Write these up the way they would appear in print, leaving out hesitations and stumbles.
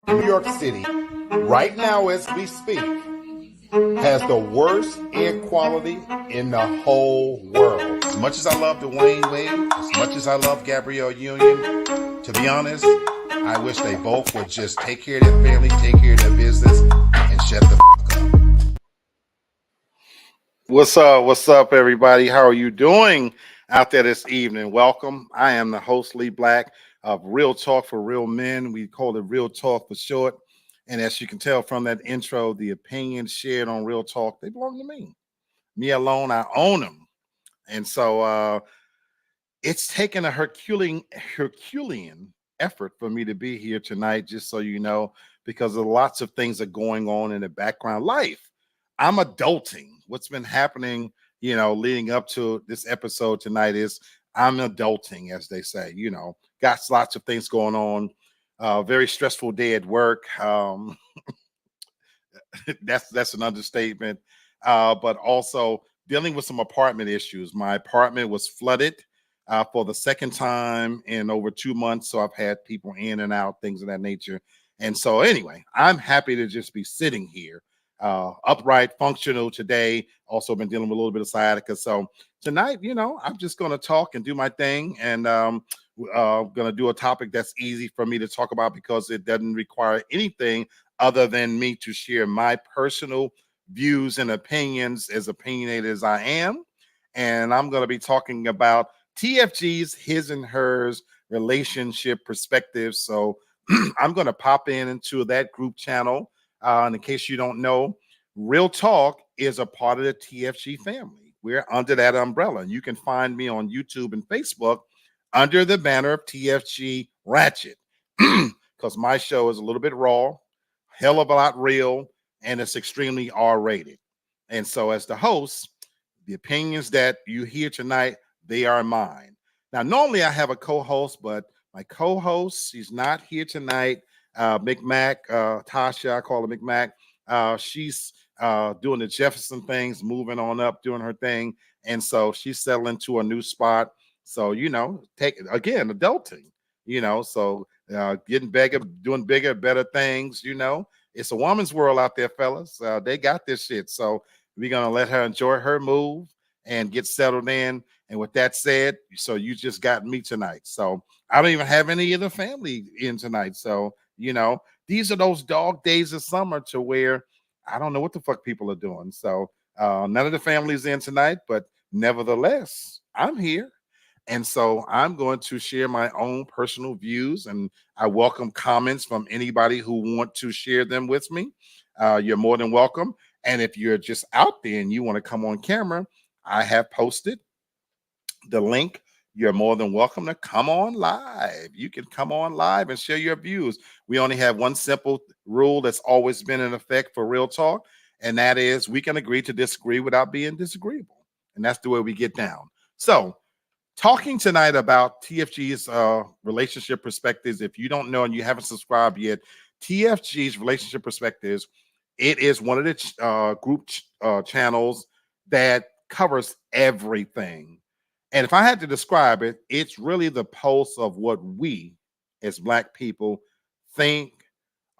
New York City, right now as we speak, has the worst air quality in the whole world. As much as I love Dwayne Wade, as much as I love Gabrielle Union, to be honest, I wish they both would just take care of their family, take care of their business, and shut the fuck up. What's up? What's up, everybody? How are you doing out there this evening? Welcome. I am the host, Lee Black of Real Talk for Real Men. We call it Real Talk for short. And as you can tell from that intro, the opinions shared on Real Talk, they belong to me. Me alone, I own them. And so it's taken a Herculean effort for me to be here tonight, just so you know, because of lots of things are going on in the background life. I'm adulting. What's been happening, leading up to this episode tonight is I'm adulting, as they say. Got lots of things going on. Very stressful day at work. That's an understatement. But also dealing with some apartment issues. My apartment was flooded for the second time in over 2 months. So I've had people in and out, things of that nature. And so, anyway, I'm happy to just be sitting here, upright, functional today. Also, been dealing with a little bit of sciatica. So tonight, I'm just going to talk and do my thing, and going to do a topic that's easy for me to talk about because it doesn't require anything other than me to share my personal views and opinions, as opinionated as I am. And I'm going to be talking about TFG's, his and hers relationship perspectives. So I'm going to pop into that group channel. And in case you don't know, Real Talk is a part of the TFG family. We're under that umbrella. You can find me on YouTube and Facebook under the banner of TFG Ratchet, because my show is a little bit raw, hell of a lot real, and it's extremely R-rated. And so as the host, the opinions that you hear tonight, they are mine. Now, normally I have a co-host, but my co-host, she's not here tonight. McMac, Tasha, I call her McMac. She's doing the Jefferson things, moving on up, doing her thing. And so she's settling to a new spot. So, take again, adulting, so getting bigger, doing bigger, better things, It's a woman's world out there, fellas. They got this shit. So we're going to let her enjoy her move and get settled in. And with that said, so you just got me tonight. So I don't even have any of the family in tonight. So, these are those dog days of summer to where I don't know what the fuck people are doing. So none of the family's in tonight, but nevertheless, I'm here. And so I'm going to share my own personal views, and I welcome comments from anybody who want to share them with me. You're more than welcome. And if you're just out there and you want to come on camera, I have posted the link. You're more than welcome to come on live. You can come on live and share your views. We only have one simple rule that's always been in effect for Real Talk, and that is we can agree to disagree without being disagreeable. And that's the way we get down. So, talking tonight about TFG's relationship perspectives. If you don't know and you haven't subscribed yet, TFG's relationship perspectives, it is one of the group channels that covers everything. And if I had to describe it, it's really the pulse of what we as Black people think,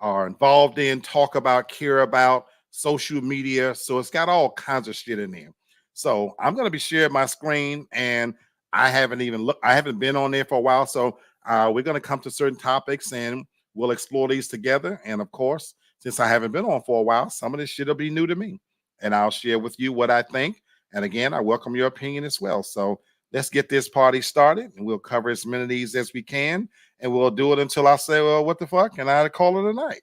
are involved in, talk about, care about, social media. So it's got all kinds of shit in there. So I'm going to be sharing my screen, and I haven't been on there for a while. So we're going to come to certain topics and we'll explore these together. And of course, since I haven't been on for a while, some of this shit will be new to me, and I'll share with you what I think. And again, I welcome your opinion as well. So let's get this party started, and we'll cover as many of these as we can, and we'll do it until I say, well, what the fuck? And I call it a night.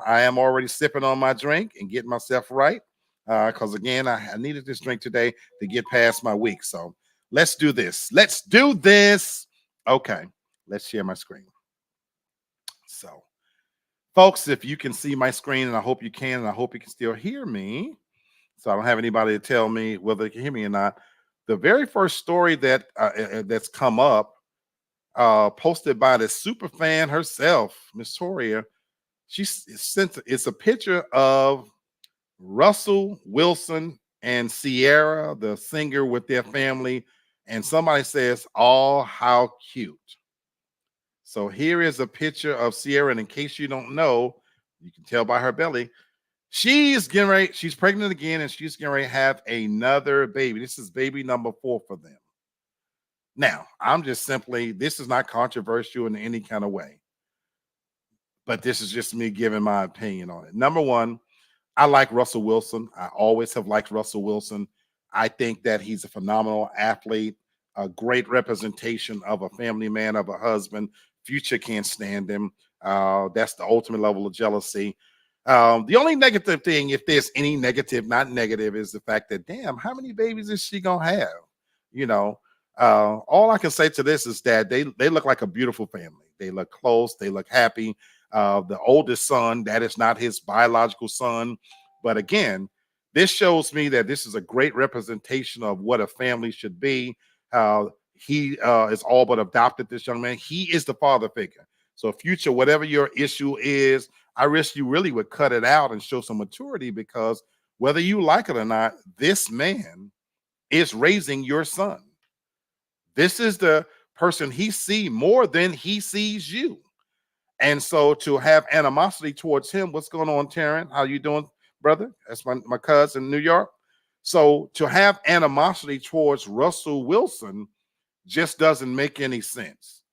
I am already sipping on my drink and getting myself right. Because again, I needed this drink today to get past my week. So let's do this. Let's do this. Okay, let's share my screen. So, folks, if you can see my screen, and I hope you can, and I hope you can still hear me, so I don't have anybody to tell me whether they can hear me or not. The very first story that's come up, posted by the super fan herself, Miss Toria, she sent it's a picture of Russell Wilson and Sierra, the singer, with their family, and somebody says, "Oh, how cute." So here is a picture of Sierra, and in case you don't know, you can tell by her belly, she's getting ready. She's pregnant again, and she's getting ready to have another baby. This is baby number 4 for them. Now, I'm just simply, this is not controversial in any kind of way, but this is just me giving my opinion on it. Number one, I like Russell Wilson. I always have liked Russell Wilson. I think that he's a phenomenal athlete, a great representation of a family man, of a husband. Future can't stand him. That's the ultimate level of jealousy. The only negative thing, if there's any negative, not negative, is the fact that, damn, how many babies is she gonna have? You know, all I can say to this is that they look like a beautiful family. They look close. They look happy. The oldest son, that is not his biological son, but again, this shows me that this is a great representation of what a family should be. How he is all but adopted this young man. He is the father figure. So, future, whatever your issue is, I wish you really would cut it out and show some maturity, because whether you like it or not, this man is raising your son. This is the person he see more than he sees you. And so to have animosity towards him, what's going on, Taryn? How you doing, brother? That's my cousin in New York. So to have animosity towards Russell Wilson just doesn't make any sense.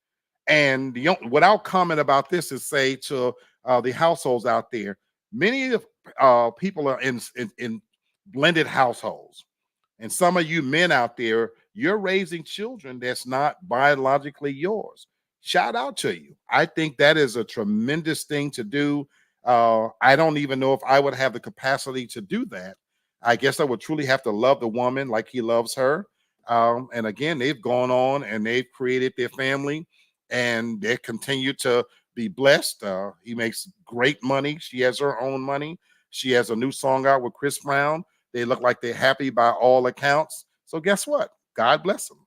And without comment about this is say to the households out there, many of people are in blended households. And some of you men out there, you're raising children that's not biologically yours. Shout out to you. I think that is a tremendous thing to do. I don't even know if I would have the capacity to do that. I guess I would truly have to love the woman like he loves her. And again, they've gone on and they've created their family, and they continue to be blessed. He makes great money. She has her own money. She has a new song out with Chris Brown. They look like they're happy by all accounts. So guess what? God bless them.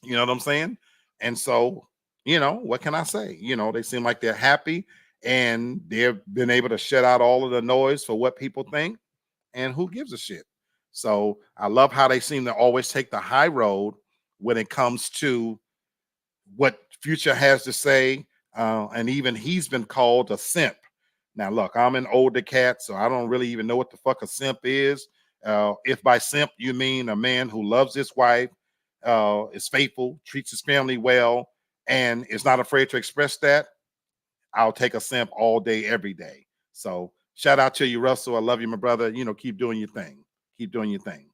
You know what I'm saying? And so, what can I say? They seem like they're happy, and they've been able to shut out all of the noise for what people think. And who gives a shit? So I love how they seem to always take the high road when it comes to what Future has to say. And even he's been called a simp. Now, look, I'm an older cat, so I don't really even know what the fuck a simp is. If by simp you mean a man who loves his wife, is faithful, treats his family well, and is not afraid to express that, I'll take a simp all day, every day. So shout out to you, Russell. I love you, my brother. Keep doing your thing. Keep doing your thing.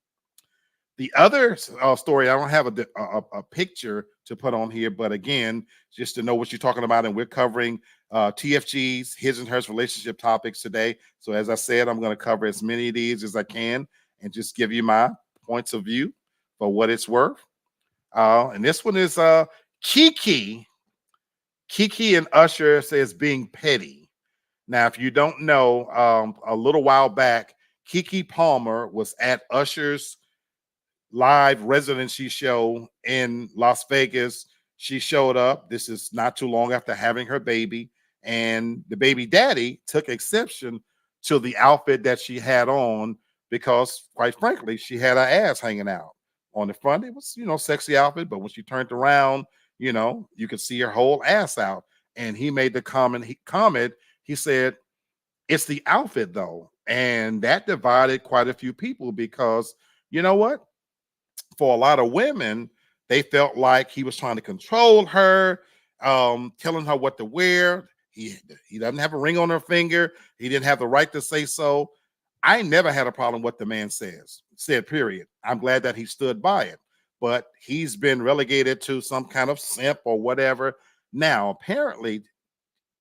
The other story, I don't have a picture to put on here, but again, just to know what you're talking about, and we're covering TFG's, his and hers relationship topics today. So as I said, I'm going to cover as many of these as I can and just give you my points of view for what it's worth. And this one is Kiki. Kiki and Usher says being petty. Now, if you don't know, a little while back, Kiki Palmer was at Usher's live residency show in Las Vegas. She showed up. This is not too long after having her baby, and the baby daddy took exception to the outfit that she had on, because quite frankly, she had her ass hanging out. On the front, it was, sexy outfit, but when she turned around, you could see her whole ass out. And he made the comment, he said, it's the outfit though. And that divided quite a few people, because you know what? For a lot of women, they felt like he was trying to control her, telling her what to wear. He doesn't have a ring on her finger. He didn't have the right to say so. I never had a problem with what the man said, period. I'm glad that he stood by it. But he's been relegated to some kind of simp or whatever. Now, apparently,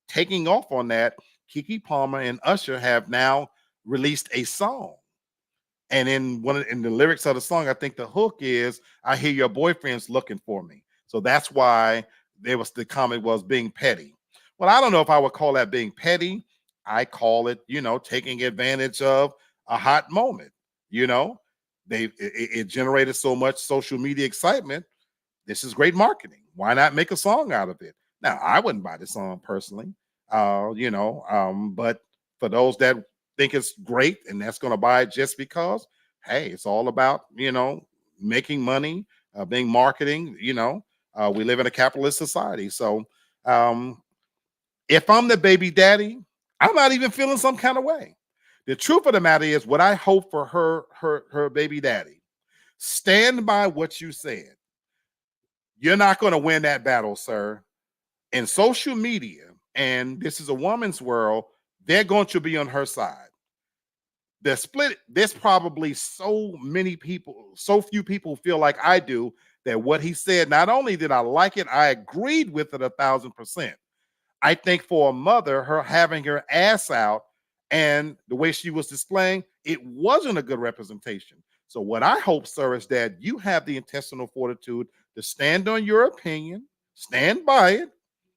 taking off on that, Kiki Palmer and Usher have now released a song. And in the lyrics of the song, I think the hook is, I hear your boyfriend's looking for me. So that's why the comment was being petty. Well, I don't know if I would call that being petty. I call it, taking advantage of a hot moment. It generated so much social media excitement. This is great marketing. Why not make a song out of it? Now, I wouldn't buy the song personally, but for those that think it's great and that's going to buy it just because, hey, it's all about, making money, being marketing. We live in a capitalist society. So Um, if I'm the baby daddy, I'm not even feeling some kind of way. The truth of the matter is, what I hope for her baby daddy, stand by what you said. You're not going to win that battle, sir. In social media, and this is a woman's world, they're going to be on her side. The split, there's probably so many people, so few people feel like I do, that what he said, not only did I like it, I agreed with it 1,000%. I think for a mother, her having her ass out and the way she was displaying, it wasn't a good representation. So what I hope, sir, is that you have the intestinal fortitude to stand on your opinion, stand by it,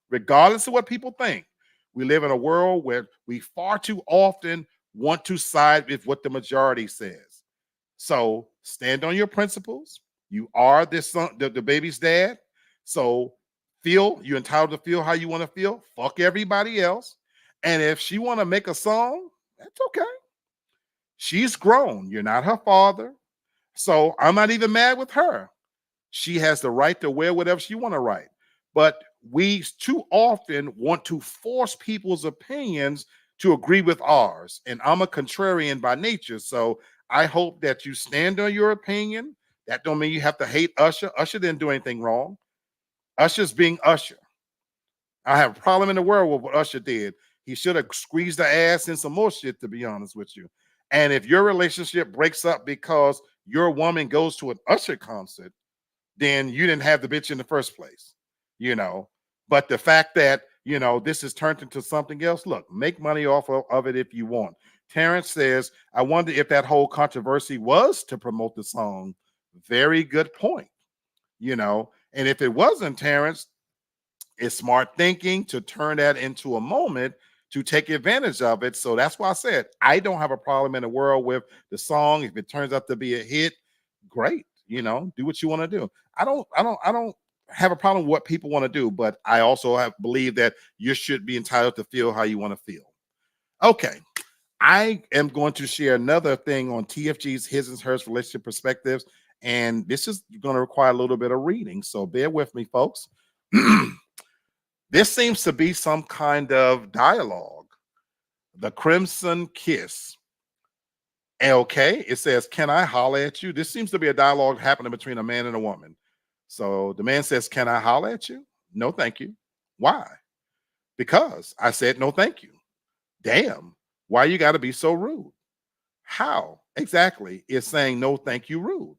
regardless of what people think. We live in a world where we far too often want to side with what the majority says. So stand on your principles. You are this son, the baby's dad. So feel you're entitled to feel how you want to feel. Fuck everybody else. And if she want to make a song, that's okay. She's grown. You're not her father. So I'm not even mad with her. She has the right to wear whatever she want to write. But we too often want to force people's opinions to agree with ours. And I'm a contrarian by nature. So I hope that you stand on your opinion. That don't mean you have to hate Usher. Usher didn't do anything wrong. Usher's being Usher. I have a problem in the world with what Usher did. He should have squeezed the ass in some more shit, to be honest with you. And if your relationship breaks up because your woman goes to an Usher concert, then you didn't have the bitch in the first place, you know. But the fact that, you know, this has turned into something else, look, make money off of it if you want. Terrence says, I wonder if that whole controversy was to promote the song. Very good point, you know. And if it wasn't, Terrence, it's smart thinking to turn that into a moment to take advantage of it. So that's why I said I don't have a problem in the world with the song. If it turns out to be a hit, great. You know, do what you want to do. I don't have a problem with what people want to do, but I also have believe that you should be entitled to feel how you want to feel. Okay. I am going to share another thing on TFG's His and Hers Relationship Perspectives. And this is going to require a little bit of reading. So bear with me, folks. This seems to be some kind of dialogue. The Crimson Kiss. Okay, it says, can I holler at you? This seems to be a dialogue happening between a man and a woman. So the man says, can I holler at you? No, thank you. Why? Because I said, no, thank you. Damn, why you got to be so rude? How exactly is saying no, thank you rude?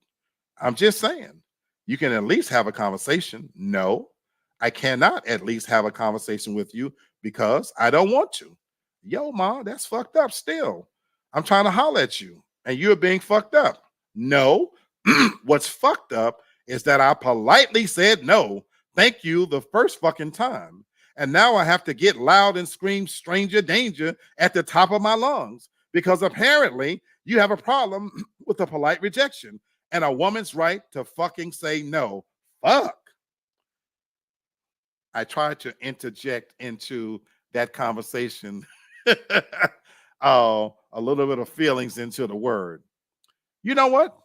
I'm just saying, you can at least have a conversation. No, I cannot at least have a conversation with you because I don't want to. Yo, ma, that's fucked up still. I'm trying to holler at you and you're being fucked up. No, what's fucked up is that I politely said no, thank you the first fucking time. And now I have to get loud and scream stranger danger at the top of my lungs because apparently you have a problem with a polite rejection and a woman's right to fucking say no. Fuck. I tried to interject into that conversation a little bit of feelings into the word. You know what?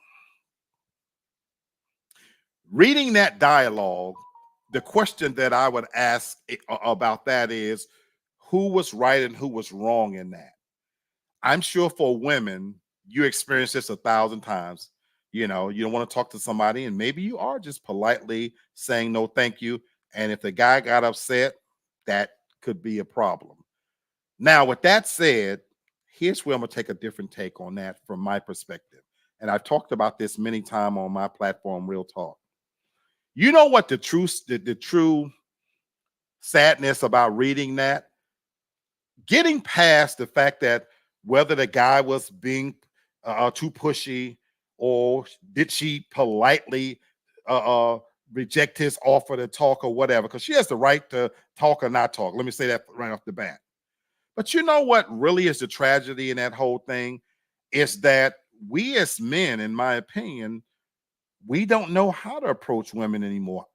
Reading that dialogue, the question that I would ask about that is who was right and who was wrong in that? I'm sure for women, you experience this 1,000 times. You know, you don't want to talk to somebody, and maybe you are just politely saying no, thank you. And if the guy got upset, that could be a problem. Now, with that said, here's where I'm going to take a different take on that from my perspective. And I've talked about this many times on my platform, Real Talk. You know what the true sadness about reading that? Getting past the fact that whether the guy was being too pushy or did she politely reject his offer to talk or whatever, because she has the right to talk or not talk. Let me say that right off the bat. But you know what really is the tragedy in that whole thing is that we as men, in my opinion, we don't know how to approach women anymore.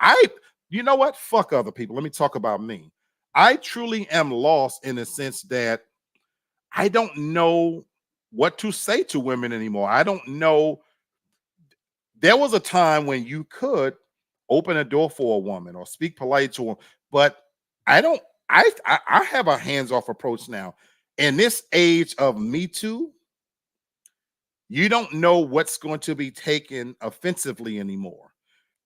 You know what? Fuck other people. Let me talk about me. I truly am lost in the sense that I don't know what to say to women anymore. I don't know. There was a time when you could open a door for a woman or speak polite to her, but I don't. I have a hands off approach now. In this age of Me Too, you don't know what's going to be taken offensively anymore.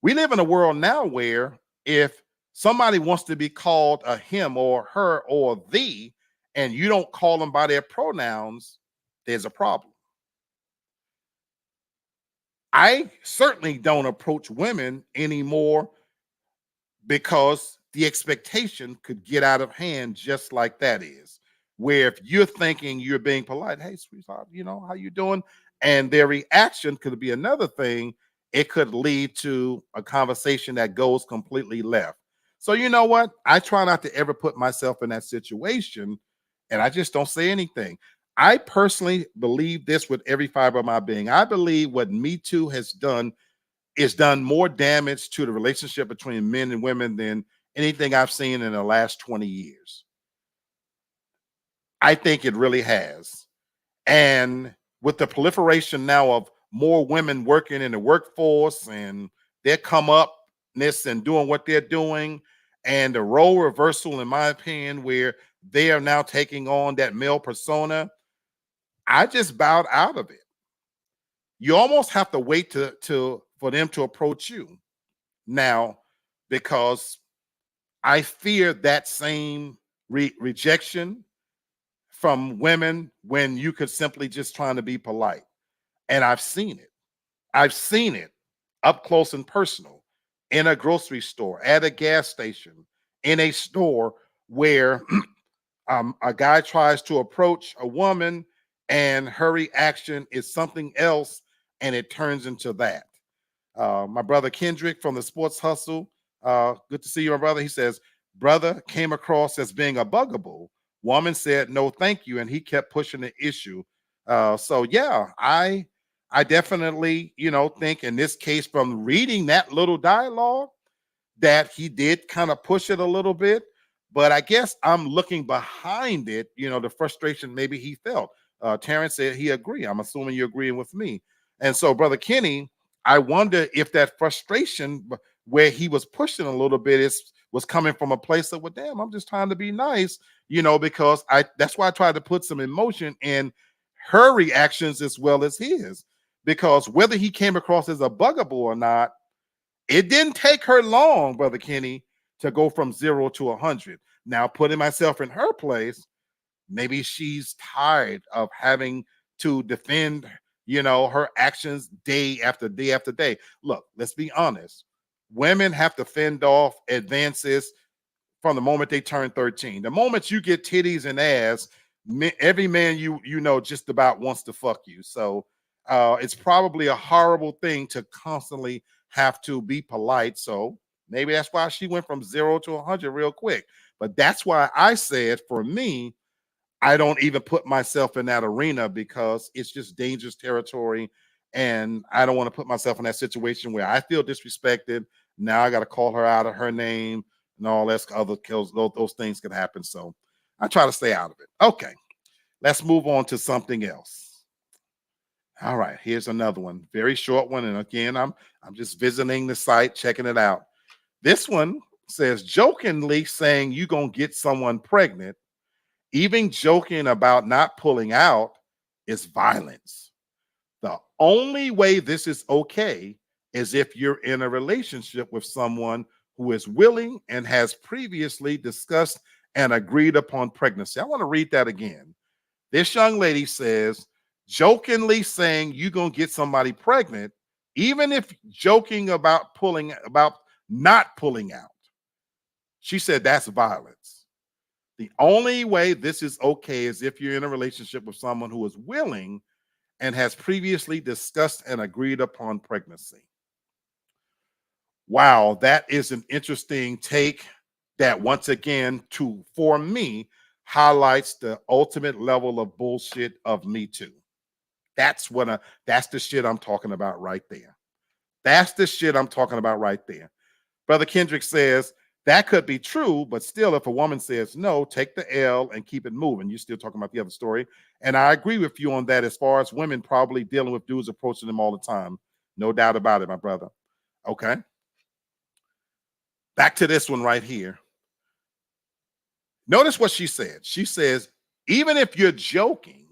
We live in a world now where if somebody wants to be called a him or her or thee, and you don't call them by their pronouns, there's a problem. I certainly don't approach women anymore because the expectation could get out of hand just like that is. Where if you're thinking you're being polite, hey sweetheart, how you doing, and their reaction could be another thing, it could lead to a conversation that goes completely left. So you know what, I try not to ever put myself in that situation, and I just don't say anything. I personally believe this with every fiber of my being. I believe what Me Too has done it's done more damage to the relationship between men and women than anything I've seen in the last 20 years. I think it really has. And with the proliferation now of more women working in the workforce and their come upness and doing what they're doing, and the role reversal, in my opinion, where they are now taking on that male persona, I just bowed out of it. You almost have to wait to for them to approach you now, because I fear that same rejection from women when you could simply just trying to be polite. And I've seen it. I've seen it up close and personal in a grocery store, at a gas station, in a store where a guy tries to approach a woman and her reaction is something else and it turns into that. My brother Kendrick from the Sports Hustle. Good to see you, my brother. He says, brother came across as being a bugaboo. Woman said, no, thank you. And he kept pushing the issue. So yeah, I definitely, think in this case, from reading that little dialogue, that he did kind of push it a little bit. But I guess I'm looking behind it, the frustration maybe he felt. Terrence said he agreed. I'm assuming you're agreeing with me. And so, Brother Kenny, I wonder if that frustration where he was pushing a little bit was coming from a place of, well, damn, I'm just trying to be nice, because that's why I tried to put some emotion in her reactions as well as his. Because whether he came across as a bugaboo or not, it didn't take her long, Brother Kenny, to go from 0 to 100. Now, putting myself in her place, maybe she's tired of having to defend, her actions day after day after day. Look, let's be honest. Women have to fend off advances from the moment they turn 13. The moment you get titties and ass, every man just about wants to fuck you. So it's probably a horrible thing to constantly have to be polite. So maybe that's why she went from 0 to 100 real quick. But that's why I said, for me, I don't even put myself in that arena because it's just dangerous territory. And I don't want to put myself in that situation where I feel disrespected. Now I got to call her out of her name and all that other kills. Those things could happen. So I try to stay out of it. Okay, let's move on to something else. All right, here's another one, very short one. And again, I'm just visiting the site, checking it out. This one says, jokingly saying you're gonna get someone pregnant, even joking about not pulling out, is violence. The only way this is okay is if you're in a relationship with someone who is willing and has previously discussed and agreed upon pregnancy. I want to read that again. This young lady says, jokingly saying you're going to get somebody pregnant, even if joking about not pulling out. She said that's violence. The only way this is okay is if you're in a relationship with someone who is willing and has previously discussed and agreed upon pregnancy. Wow, that is an interesting take that once again, for me, highlights the ultimate level of bullshit of Me Too. That's the shit I'm talking about right there. That's the shit I'm talking about right there. Brother Kendrick says that could be true, but still, if a woman says no, take the L and keep it moving. You're still talking about the other story. And I agree with you on that as far as women probably dealing with dudes approaching them all the time. No doubt about it, my brother. Okay. Back to this one right here. Notice what she said. She says, even if you're joking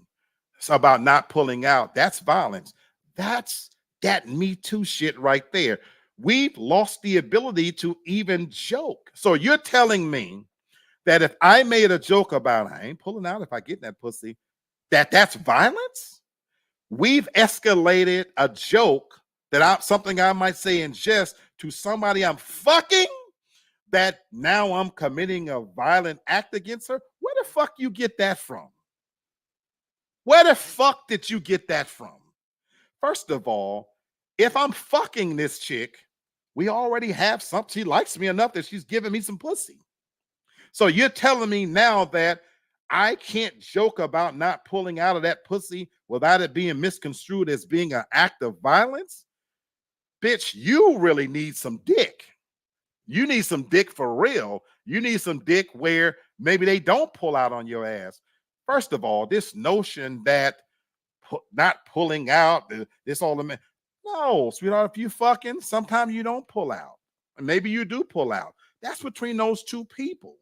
about not pulling out, that's violence. That's that Me Too shit right there. We've lost the ability to even joke. So you're telling me that if I made a joke about I ain't pulling out if I get in that pussy, that's violence? We've escalated a joke something I might say in jest to somebody I'm fucking, that now I'm committing a violent act against her. Where the fuck you get that from? Where the fuck did you get that from? First of all, if I'm fucking this chick, we already have something. She likes me enough that she's giving me some pussy. So you're telling me now that I can't joke about not pulling out of that pussy without it being misconstrued as being an act of violence? Bitch, you really need some dick. You need some dick for real. You need some dick where maybe they don't pull out on your ass. First of all, this notion that not pulling out, this all the man. No, sweetheart, if you fucking, sometimes you don't pull out. And maybe you do pull out. That's between those two people.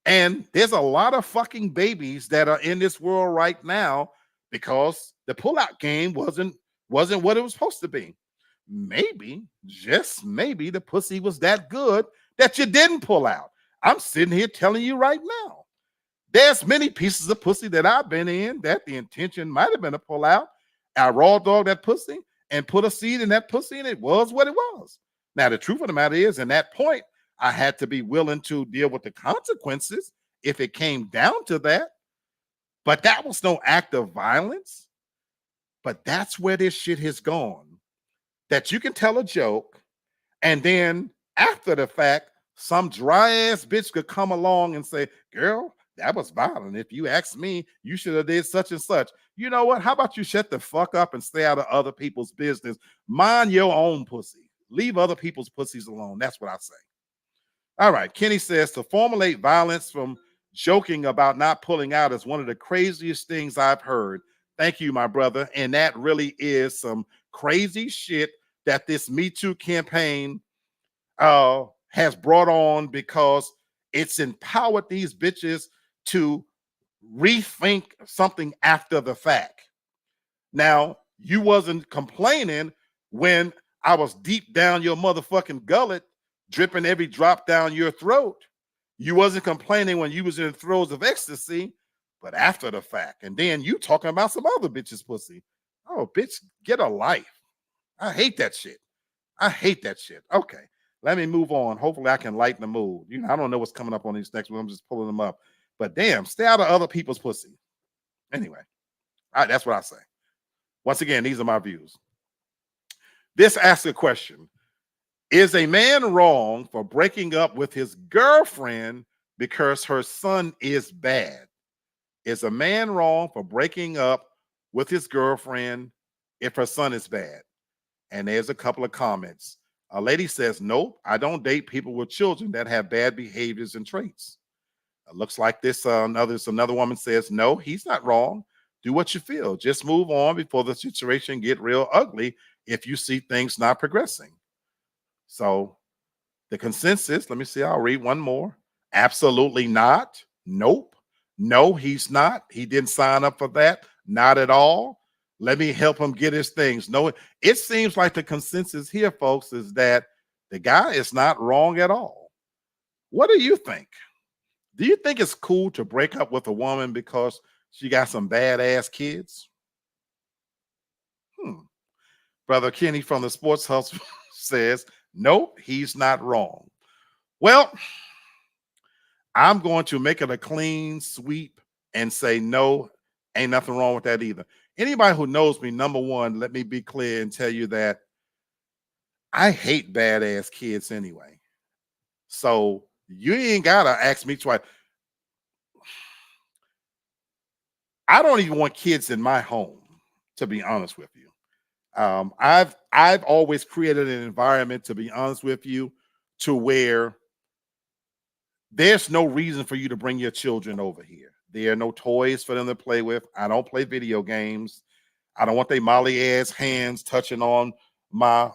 And there's a lot of fucking babies that are in this world right now because the pullout game wasn't what it was supposed to be. Maybe, just maybe, the pussy was that good that you didn't pull out. I'm sitting here telling you right now. There's many pieces of pussy that I've been in that the intention might have been to pull out. I raw dog that pussy and put a seed in that pussy, and it was what it was. Now, the truth of the matter is, in that point, I had to be willing to deal with the consequences if it came down to that. But that was no act of violence. But that's where this shit has gone. That you can tell a joke, and then after the fact, some dry ass bitch could come along and say, girl, that was violent. If you ask me, you should have did such and such. You know what? How about you shut the fuck up and stay out of other people's business? Mind your own pussy. Leave other people's pussies alone. That's what I say. All right. Kenny says to formulate violence from joking about not pulling out is one of the craziest things I've heard. Thank you, my brother. And that really is some crazy shit that this Me Too campaign has brought on, because it's empowered these bitches to rethink something after the fact. Now, you wasn't complaining when I was deep down your motherfucking gullet, dripping every drop down your throat. You wasn't complaining when you was in the throes of ecstasy, but after the fact. And then you talking about some other bitch's pussy. Oh, bitch, get a life. I hate that shit. I hate that shit. Okay, let me move on. Hopefully I can lighten the mood. You know, I don't know what's coming up on these next ones. I'm just pulling them up. But damn, stay out of other people's pussy. Anyway, all right, that's what I say. Once again, these are my views. This asks a question. Is a man wrong for breaking up with his girlfriend because her son is bad? Is a man wrong for breaking up with his girlfriend if her son is bad? And there's a couple of comments. A lady says, nope, I don't date people with children that have bad behaviors and traits. It looks like this. Another woman says, no, he's not wrong. Do what you feel. Just move on before the situation get real ugly if you see things not progressing. So the consensus, let me see, I'll read one more. Absolutely not. Nope. No, he's not. He didn't sign up for that. Not at all. Let me help him get his things. No, it seems like the consensus here, folks, is that the guy is not wrong at all. What do you think? Do you think it's cool to break up with a woman because she got some badass kids? Brother Kenny from the Sports Hustle says, nope, he's not wrong. Well, I'm going to make it a clean sweep and say, no, ain't nothing wrong with that either. Anybody who knows me, number one, let me be clear and tell you that I hate badass kids anyway. So you ain't got to ask me twice. I don't even want kids in my home, to be honest with you. I've always created an environment, to be honest with you, to where there's no reason for you to bring your children over here. There are no toys for them to play with. I don't play video games. I don't want their molly ass hands touching on my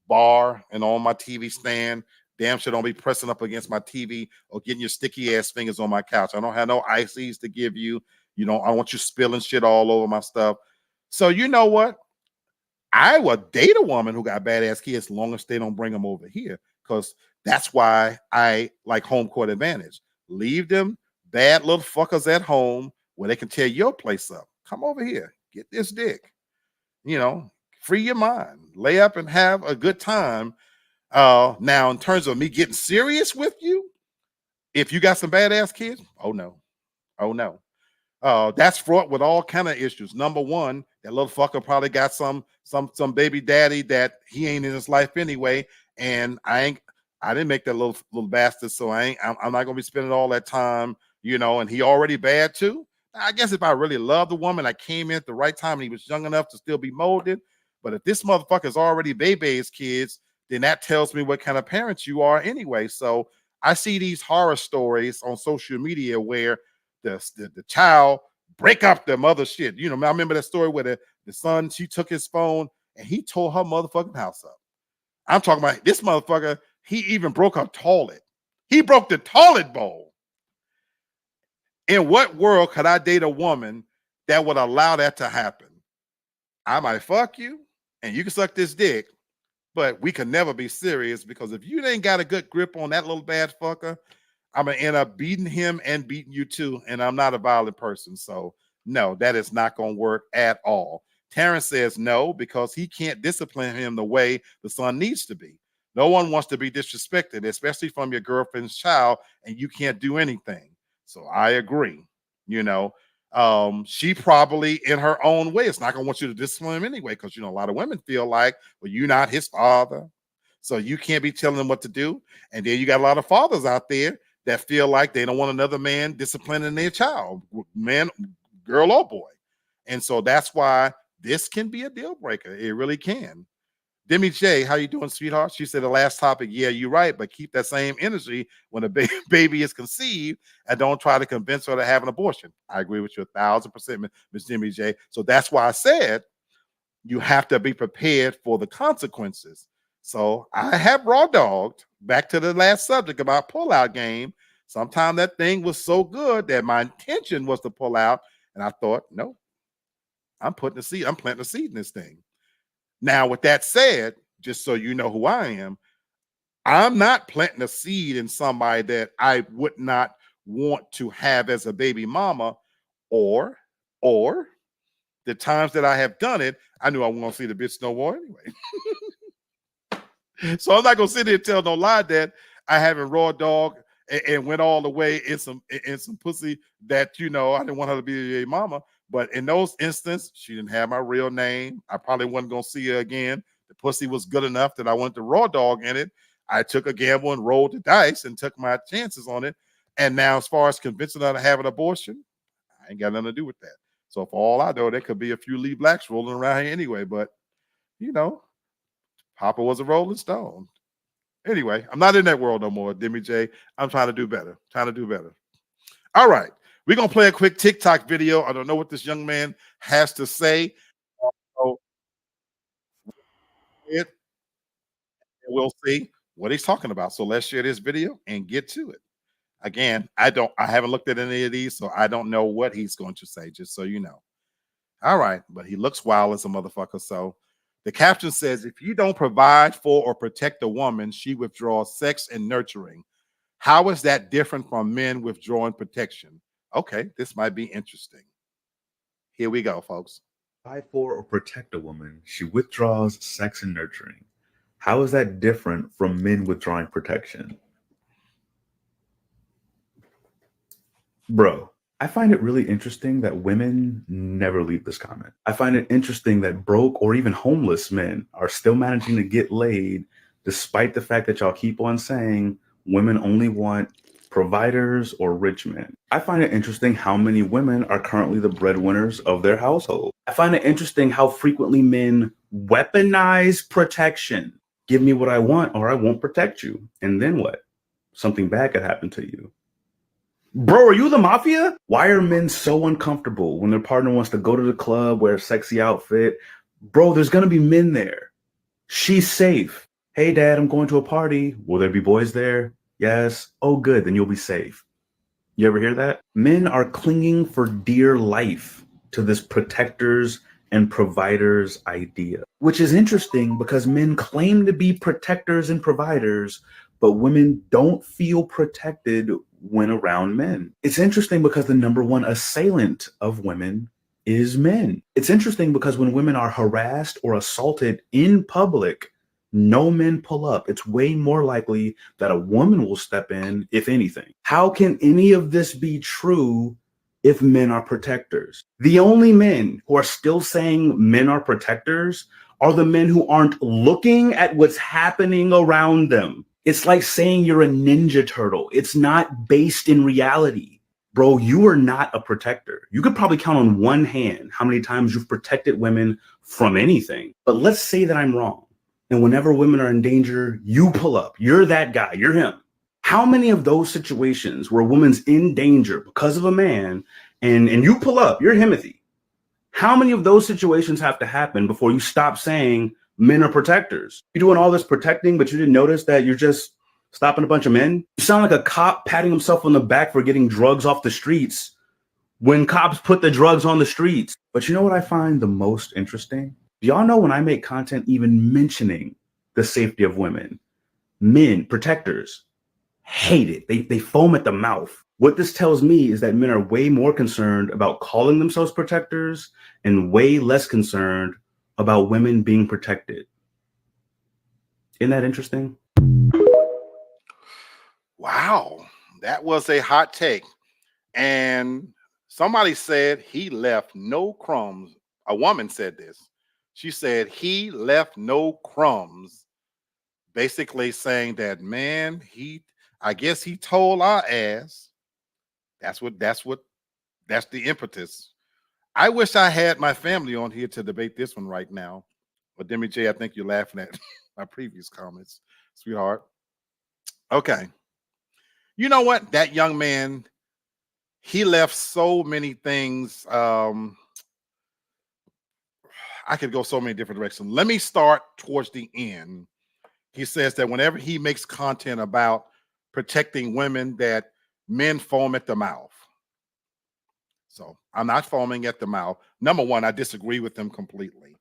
bar and on my TV stand. damn sure don't be pressing up against my TV or getting your sticky ass fingers on my couch. I don't have no ices to give you. You know, I don't want you spilling shit all over my stuff. So you know what? I would date a woman who got badass kids as long as they don't bring them over here, because that's why I like home court advantage. Leave them bad little fuckers at home where they can tear your place up. Come over here, get this dick. You know, free your mind, lay up and have a good time. Now, in terms of me getting serious with you, if you got some badass kids, oh no, oh no. That's fraught with all kind of issues. Number one, that little fucker probably got some baby daddy that he ain't in his life anyway, and I didn't make that little bastard, so I'm not gonna be spending all that time, you know. And he already bad too. I guess if I really loved the woman, I came in at the right time and he was young enough to still be molded. But if this motherfucker's already baby's kids, then that tells me what kind of parents you are anyway. So I see these horror stories on social media where the child break up the mother shit. You know, I remember that story where the son, she took his phone and he tore her motherfucking house up. I'm talking about this motherfucker. He even broke her toilet. He broke the toilet bowl. In what world could I date a woman that would allow that to happen? I might fuck you and you can suck this dick, but we can never be serious, because if you ain't got a good grip on that little bad fucker, I'm gonna end up beating him and beating you too. And I'm not a violent person. So no, that is not gonna work at all. Terrence says no, because he can't discipline him the way the son needs to be. No one wants to be disrespected, especially from your girlfriend's child, and you can't do anything. So I agree. You know, she probably in her own way is not gonna want you to discipline him anyway, because you know a lot of women feel like, well, you're not his father, so you can't be telling him what to do. And then you got a lot of fathers out there that feel like they don't want another man disciplining their child, man, girl or boy. And so that's why this can be a deal breaker. It really can. Demi J, how you doing, sweetheart? She said the last topic, yeah, you're right, but keep that same energy when a baby is conceived, and don't try to convince her to have an abortion. I agree with you 1,000%, Miss Demi J. So that's why I said you have to be prepared for the consequences. So I have raw dogged, back to the last subject about pullout game. Sometimes that thing was so good that my intention was to pull out, and I thought, no, I'm planting a seed in this thing. Now, with that said, just so you know who I am, I'm not planting a seed in somebody that I would not want to have as a baby mama, or the times that I have done it, I knew I wasn't gonna see the bitch no more anyway. So I'm not gonna sit here and tell no lie that I haven't raw dog and went all the way in some pussy that, you know, I didn't want her to be a mama. But in those instances, she didn't have my real name. I probably wasn't gonna see her again. The pussy was good enough that I wanted to raw dog in it. I took a gamble and rolled the dice and took my chances on it. And now, as far as convincing her to have an abortion, I ain't got nothing to do with that. So for all I know, there could be a few Lee Blacks rolling around here anyway. But you know, Papa was a Rolling Stone. Anyway, I'm not in that world no more, Demi J. I'm trying to do better. All right. We're going to play a quick TikTok video. I don't know what this young man has to say. So we'll see what he's talking about. So let's share this video and get to it. Again, I haven't looked at any of these, so I don't know what he's going to say, just so you know. All right. But he looks wild as a motherfucker. So the caption says, if you don't provide for or protect a woman, she withdraws sex and nurturing. How is that different from men withdrawing protection? Okay, this might be interesting. Here we go, folks. Provide for or protect a woman, she withdraws sex and nurturing. How is that different from men withdrawing protection? Bro, I find it really interesting that women never leave this comment. I find it interesting that broke or even homeless men are still managing to get laid, despite the fact that y'all keep on saying women only want providers or rich men. I find it interesting how many women are currently the breadwinners of their household. I find it interesting how frequently men weaponize protection. Give me what I want or I won't protect you. And then what? Something bad could happen to you. Bro, are you the mafia? Why are men so uncomfortable when their partner wants to go to the club, wear a sexy outfit? Bro, there's gonna be men there. She's safe. Hey, Dad, I'm going to a party. Will there be boys there? Yes. Oh, good. Then you'll be safe. You ever hear that? Men are clinging for dear life to this protectors and providers idea, which is interesting because men claim to be protectors and providers, but women don't feel protected when around men. It's interesting because the number one assailant of women is men. It's interesting because when women are harassed or assaulted in public, no men pull up. It's way more likely that a woman will step in, if anything. How can any of this be true if men are protectors? The only men who are still saying men are protectors are the men who aren't looking at what's happening around them. It's like saying you're a ninja turtle. It's not based in reality. Bro, you are not a protector. You could probably count on one hand how many times you've protected women from anything. But let's say that I'm wrong. And whenever women are in danger, you pull up. You're that guy. You're him. How many of those situations where a woman's in danger because of a man and you pull up, you're Himothy. How many of those situations have to happen before you stop saying men are protectors? You're doing all this protecting, but you didn't notice that you're just stopping a bunch of men? You sound like a cop patting himself on the back for getting drugs off the streets when cops put the drugs on the streets. But you know what I find the most interesting? Do y'all know when I make content even mentioning the safety of women, men, protectors, hate it. They foam at the mouth. What this tells me is that men are way more concerned about calling themselves protectors and way less concerned about women being protected. Isn't that interesting? Wow, that was a hot take. And somebody said he left no crumbs. A woman said this. She said he left no crumbs, basically saying that, man, I guess he told our ass. That's the impetus. I wish I had my family on here to debate this one right now. But Demi J, I think you're laughing at my previous comments, sweetheart. Okay. You know what? That young man, he left so many things. I could go so many different directions. Let me start towards the end. He says that whenever he makes content about protecting women, that men foam at the mouth. So I'm not foaming at the mouth. Number one, I disagree with him completely.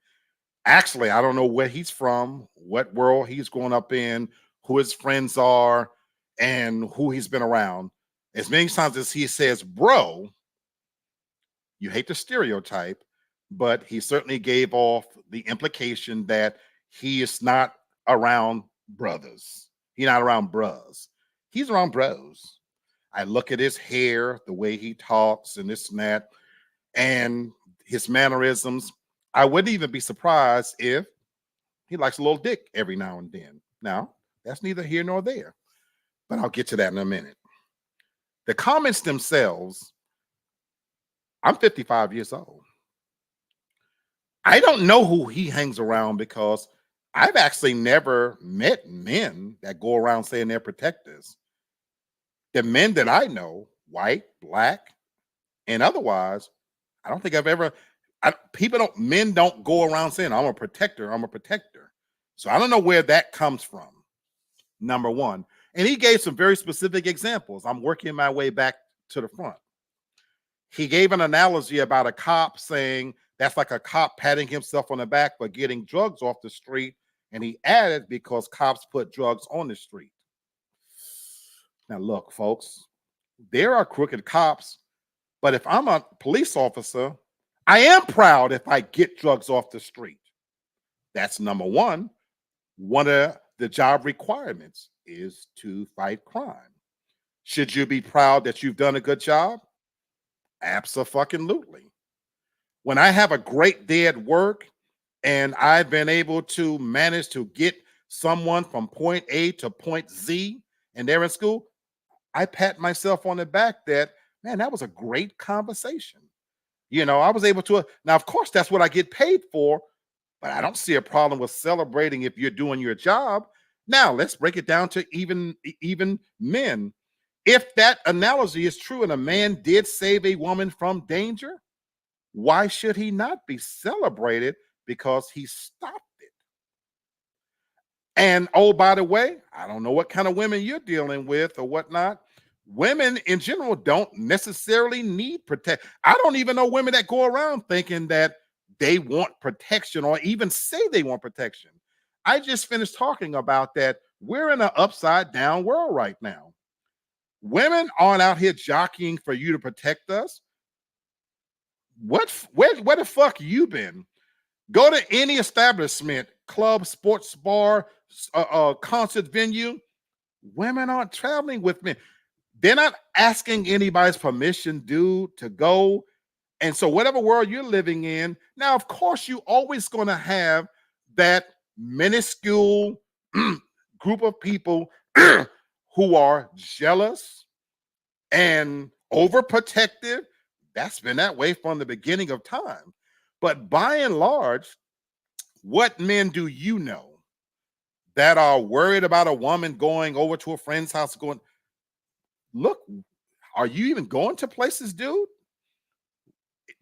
Actually, I don't know where he's from, what world he's grown up in, who his friends are, and who he's been around. As many times as he says, bro, you hate the stereotype, but he certainly gave off the implication that he is not around brothers. He's not around bros. He's around bros. I look at his hair, the way he talks, and this and that, and his mannerisms. I wouldn't even be surprised if he likes a little dick every now and then. Now, that's neither here nor there, but I'll get to that in a minute. The comments themselves, I'm 55 years old. I don't know who he hangs around because I've actually never met men that go around saying they're protectors. The men that I know, white, black, and otherwise, I don't think I've ever. Men don't go around saying I'm a protector. I'm a protector. So I don't know where that comes from. Number one, and he gave some very specific examples. I'm working my way back to the front. He gave an analogy about a cop saying that's like a cop patting himself on the back for getting drugs off the street. And he added, because cops put drugs on the street. Now, look, folks, there are crooked cops, but if I'm a police officer, I am proud if I get drugs off the street. That's number one. One of the job requirements is to fight crime. Should you be proud that you've done a good job? Absolutely. When I have a great day at work and I've been able to manage to get someone from point A to point Z and they're in school, I pat myself on the back that, man, that was a great conversation. I was able to. Now, of course, that's what I get paid for, but I don't see a problem with celebrating if you're doing your job. Now, let's break it down to even men. If that analogy is true and a man did save a woman from danger, why should he not be celebrated because he stopped it? And oh, by the way, I don't know what kind of women you're dealing with or whatnot. Women in general don't necessarily need protect. I don't even know women that go around thinking that they want protection or even say they want protection. I just finished talking about that. We're in an upside down world right now. Women aren't out here jockeying for you to protect us. Where the fuck you been? Go to any establishment, club, sports bar, concert venue. Women aren't traveling with men. They're not asking anybody's permission, dude, to go. And so, whatever world you're living in, now, of course, you always going to have that minuscule group of people who are jealous and overprotective. That's been that way from the beginning of time. But by and large, what men do you know that are worried about a woman going over to a friend's house going, look, are you even going to places, dude?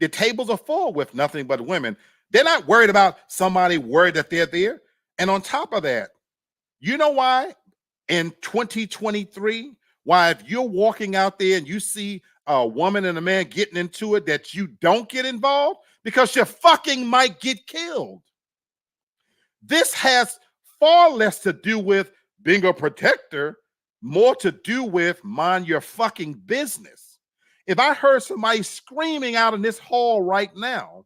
The tables are full with nothing but women. They're not worried about somebody worried that they're there. And on top of that, you know why in 2023, why if you're walking out there and you see a woman and a man getting into it, that you don't get involved? Because you fucking might get killed. This has far less to do with being a protector, more to do with mind your fucking business. If I heard somebody screaming out in this hall right now,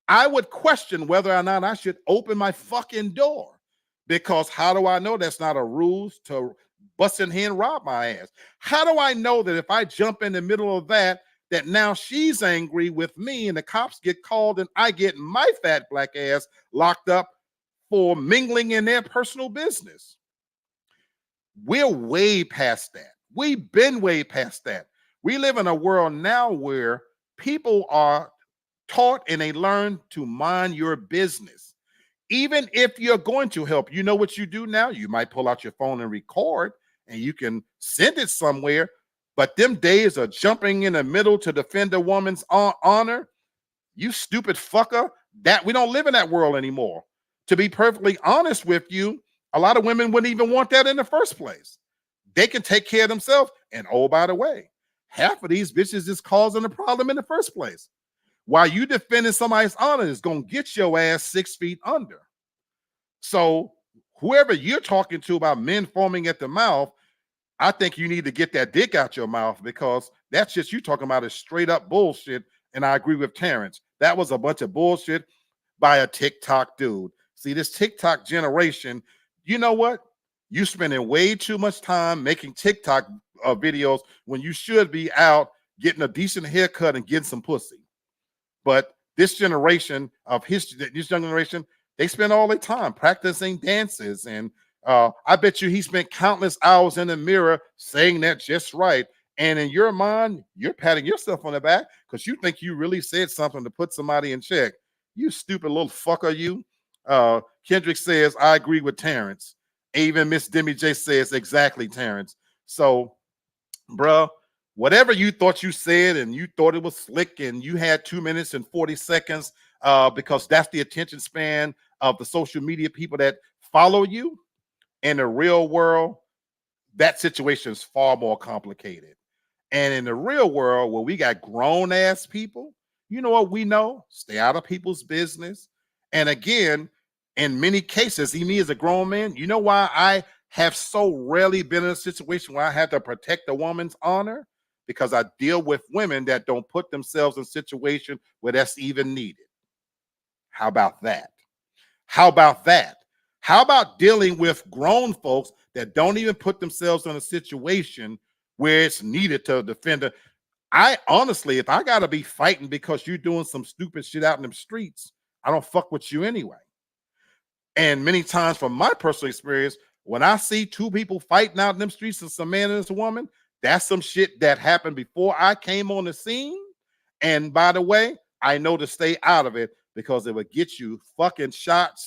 I would question whether or not I should open my fucking door. Because how do I know that's not a ruse to bust in here and rob my ass? How do I know that if I jump in the middle of that now she's angry with me and the cops get called and I get my fat black ass locked up for mingling in their personal business? We're way past that. We've been way past that. We live in a world now where people are taught and they learn to mind your business. Even if you're going to help, you know what you do now? You might pull out your phone and record and you can send it somewhere. But them days of jumping in the middle to defend a woman's honor, you stupid fucker, that we don't live in that world anymore. To be perfectly honest with you, a lot of women wouldn't even want that in the first place. They can take care of themselves. And oh, by the way, half of these bitches is causing the problem in the first place. While you defending somebody's honor is going to get your ass 6 feet under. So whoever you're talking to about men foaming at the mouth, I think you need to get that dick out your mouth, because that's just you talking about is straight up bullshit. And I agree with Terrence. That was a bunch of bullshit by a TikTok dude. See, this TikTok generation, you know what? You spending way too much time making TikTok videos when you should be out getting a decent haircut and getting some pussy. But this generation of history, this young generation, they spend all their time practicing dances. And I bet you he spent countless hours in the mirror saying that just right. And in your mind, you're patting yourself on the back because you think you really said something to put somebody in check. You stupid little fucker, you. Kendrick says, I agree with Terrence. Even Miss Demi J says, exactly, Terrence. So, bruh, whatever you thought you said and you thought it was slick and you had 2 minutes and 40 seconds because that's the attention span of the social media people that follow you. In the real world, that situation is far more complicated. And in the real world, where we got grown ass people, you know what we know? Stay out of people's business. And again, in many cases, me as a grown man, you know why I have so rarely been in a situation where I had to protect a woman's honor? Because I deal with women that don't put themselves in a situation where that's even needed. How about that? How about that? How about dealing with grown folks that don't even put themselves in a situation where it's needed to defend her? I honestly, if I got to be fighting because you're doing some stupid shit out in them streets, I don't fuck with you anyway. And many times from my personal experience, when I see two people fighting out in them streets, and some man and this woman, that's some shit that happened before I came on the scene. And by the way, I know to stay out of it because it would get you fucking shot,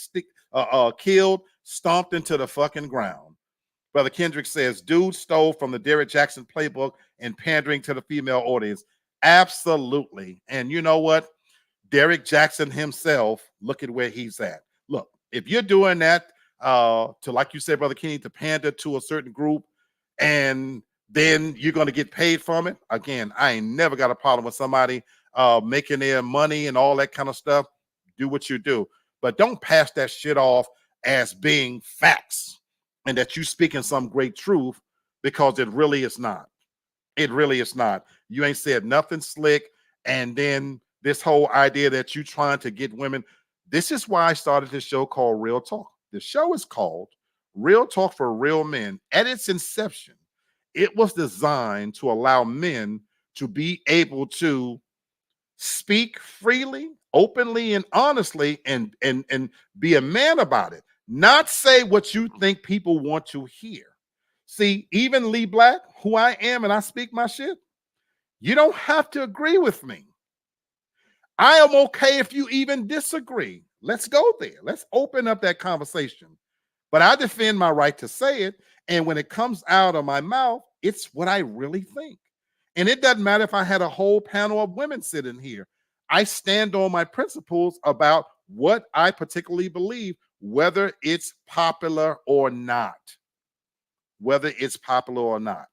killed, stomped into the fucking ground. Brother Kendrick says, dude stole from the Derrick Jackson playbook and pandering to the female audience. Absolutely. And you know what? Derrick Jackson himself, look at where he's at. Look, if you're doing that, to, like you said, Brother Kenny, to pander to a certain group, and then you're going to get paid from it. Again, I ain't never got a problem with somebody making their money and all that kind of stuff. Do what you do, but don't pass that shit off as being facts and that you speaking some great truth, because it really is not. It really is not. You ain't said nothing slick. And then this whole idea that you trying to get women. This is why I started this show called Real Talk. The show is called Real Talk for Real Men. At its inception, it was designed to allow men to be able to speak freely, openly, and honestly, and be a man about it. Not say what you think people want to hear. See, even Lee Black, who I am, and I speak my shit, you don't have to agree with me. I am okay if you even disagree. Let's go there. Let's open up that conversation. But I defend my right to say it. And when it comes out of my mouth, it's what I really think. And it doesn't matter if I had a whole panel of women sitting here. I stand on my principles about what I particularly believe, whether it's popular or not. Whether it's popular or not.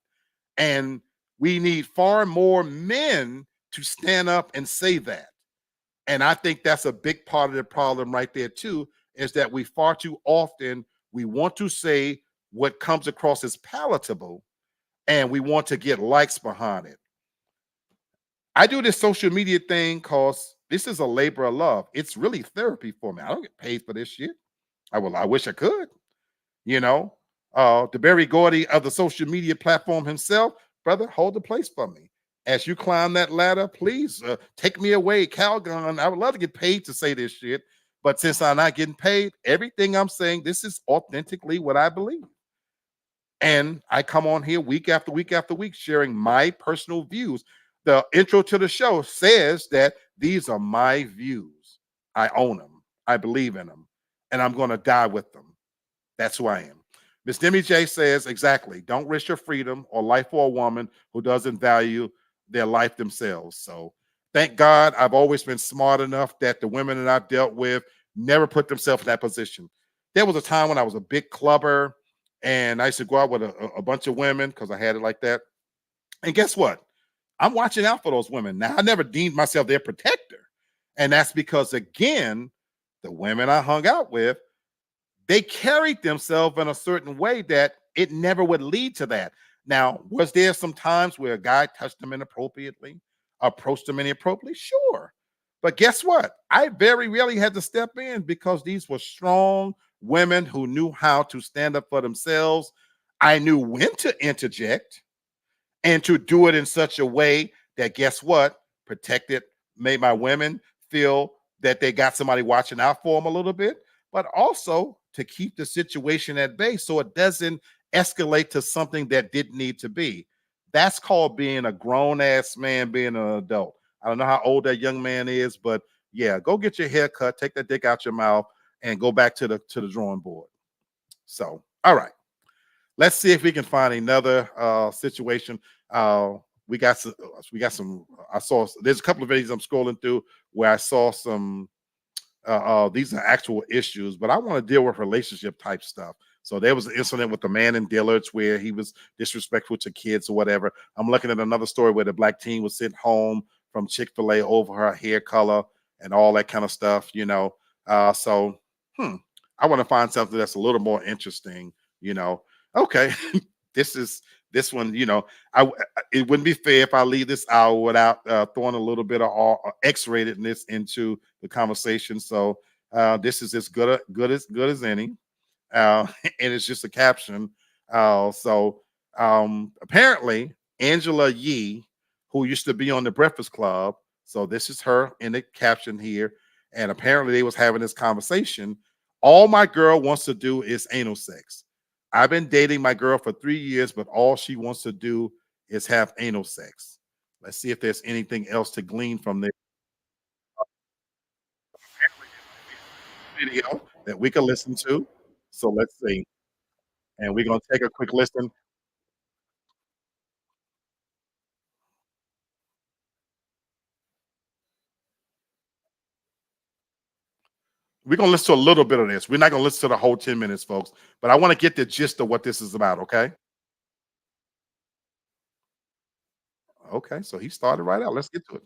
And we need far more men to stand up and say that. And I think that's a big part of the problem right there too, is that we far too often, we want to say what comes across as palatable, and we want to get likes behind it. I do this social media thing because this is a labor of love. It's really therapy for me. I don't get paid for this shit. I wish I could. You know, the Barry Gordy of the social media platform himself, brother, hold the place for me. As you climb that ladder, please take me away, Calgon. I would love to get paid to say this shit, but since I'm not getting paid, everything I'm saying, this is authentically what I believe. And I come on here week after week after week sharing my personal views. The intro to the show says that these are my views. I own them. I believe in them. And I'm going to die with them. That's who I am. Miss Demi J says, exactly. Don't risk your freedom or life for a woman who doesn't value their life themselves. So thank God I've always been smart enough that the women that I've dealt with never put themselves in that position. There was a time when I was a big clubber and I used to go out with a bunch of women because I had it like that. And guess what? I'm watching out for those women. Now, I never deemed myself their protector. And that's because, again, the women I hung out with, they carried themselves in a certain way that it never would lead to that. Now, was there some times where a guy touched them inappropriately, approached them inappropriately? Sure. But guess what? I very rarely had to step in because these were strong women who knew how to stand up for themselves. I knew when to interject and to do it in such a way that, guess what, protected, made my women feel that they got somebody watching out for them a little bit, but also to keep the situation at bay so it doesn't escalate to something that didn't need to be. That's called being a grown ass man, being an adult. I don't know how old that young man is, but yeah, go get your hair cut, take that dick out your mouth, and go back to the drawing board. So, all right. Let's see if we can find another situation. We got some. We got some. I saw. There's a couple of videos I'm scrolling through where I saw some. These are actual issues, but I want to deal with relationship type stuff. So there was an incident with the man in Dillard's where he was disrespectful to kids or whatever. I'm looking at another story where the black teen was sent home from Chick-fil-A over her hair color and all that kind of stuff. So I want to find something that's a little more interesting. Okay, this one. It wouldn't be fair if I leave this hour without throwing a little bit of X-ratedness into the conversation. So this is as good as any, and it's just a caption. Apparently Angela Yee, who used to be on the Breakfast Club, so this is her in the caption here, and apparently they was having this conversation. All my girl wants to do is anal sex. I've been dating my girl for 3 years, but all she wants to do is have anal sex. Let's see if there's anything else to glean from this video that we can listen to. So let's see. And we're going to take a quick listen. We're gonna listen to a little bit of this. We're not gonna listen to the whole 10 minutes, folks. But I want to get the gist of what this is about. Okay. Okay. So he started right out. Let's get to it.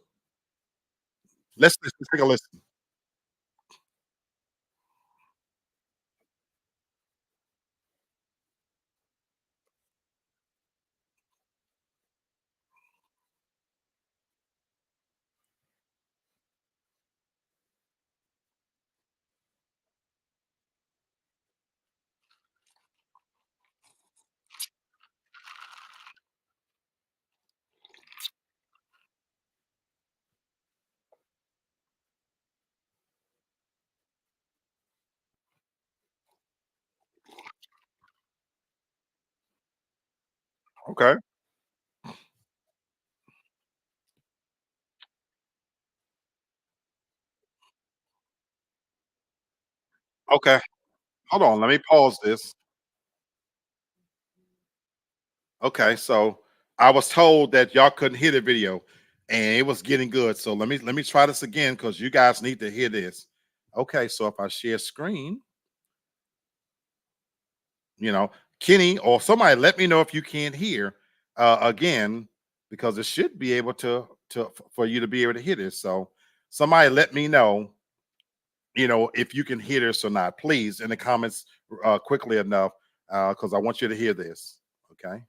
Let's take a listen. Okay. Okay. Hold on. Let me pause this. Okay. So I was told that y'all couldn't hear the video and it was getting good. So let me try this again because you guys need to hear this. Okay. So if I share screen, you know, Kenny or somebody let me know if you can't hear again, because it should be able to for you to be able to hear this. So somebody let me know, if you can hear this or not, please, in the comments quickly enough, because I want you to hear this. Okay.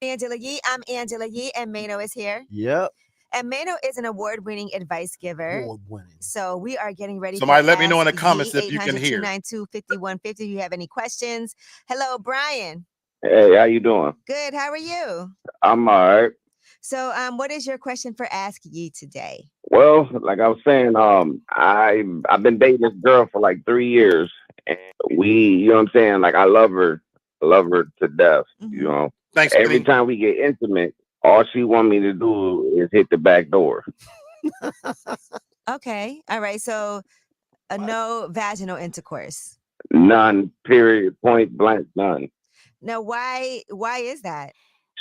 Angela Yee. I'm Angela Yee, and Mano is here. Yep. And Mano is an award-winning advice giver. Award winning. So we are getting ready Somebody for let me know in the Ask comments Yee, if you can hear. 800-292-5150 if you have any questions. Hello, Brian. Hey, how you doing? Good. How are you? I'm all right. So, what is your question for Ask Yee today? Well, like I was saying, I've been dating this girl for like 3 years, and you know what I'm saying? Like I love her to death. You Mhm. know, Thanks, every Kenny. time we get intimate, all she want me to do is hit the back door. Okay. All right. So, no vaginal intercourse. None. Period. Point blank. None. Now, why is that?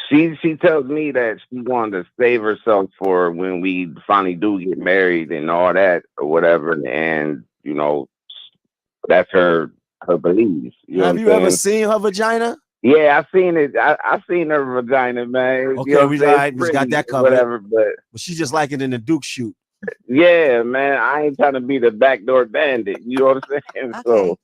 She tells me that she wanted to save herself for when we finally do get married and all that or whatever, and that's her beliefs. You know Have what I'm you ever saying? seen her vagina? Yeah, I seen it. I seen her vagina, man. Okay, You know what I'm we saying? all right, It's we just got pretty, that covered. whatever. But But she just like it in the Duke shoot. yeah, man, I ain't trying to be the backdoor bandit. You know what I'm saying? Okay. So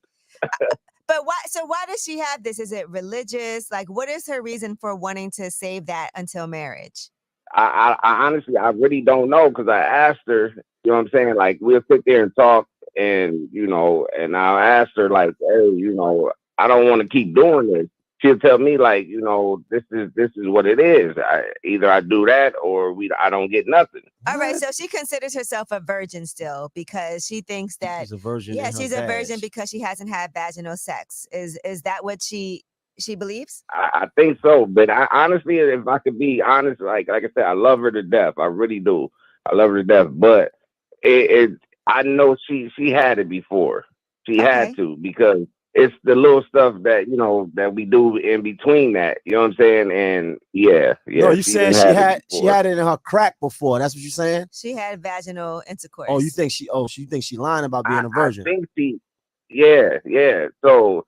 But why? So why does she have this? Is it religious? Like, what is her reason for wanting to save that until marriage? I honestly, I really don't know because I asked her. You know what I'm saying? Like we'll sit there and talk, and and I'll ask her like, hey, I don't want to keep doing this. She'll tell me like, this is what it is. Either I do that or I don't get nothing. All right, What? so she considers herself a virgin still because she thinks that She's a virgin. yeah, in her she's a virgin vag. because she hasn't had vaginal sex. Is that what she believes? I think so, but I honestly, if I could be honest, like I said, I love her to death. I really do. I love her to death. But it I know she had it before. She had Okay. to because it's the little stuff that we do in between that. You know what I'm saying? And yeah, No, you she saying didn't she have had it she before. had it in her crack before. That's what you're saying? She had vaginal intercourse. Oh, you think she lying about being a virgin? I think yeah. So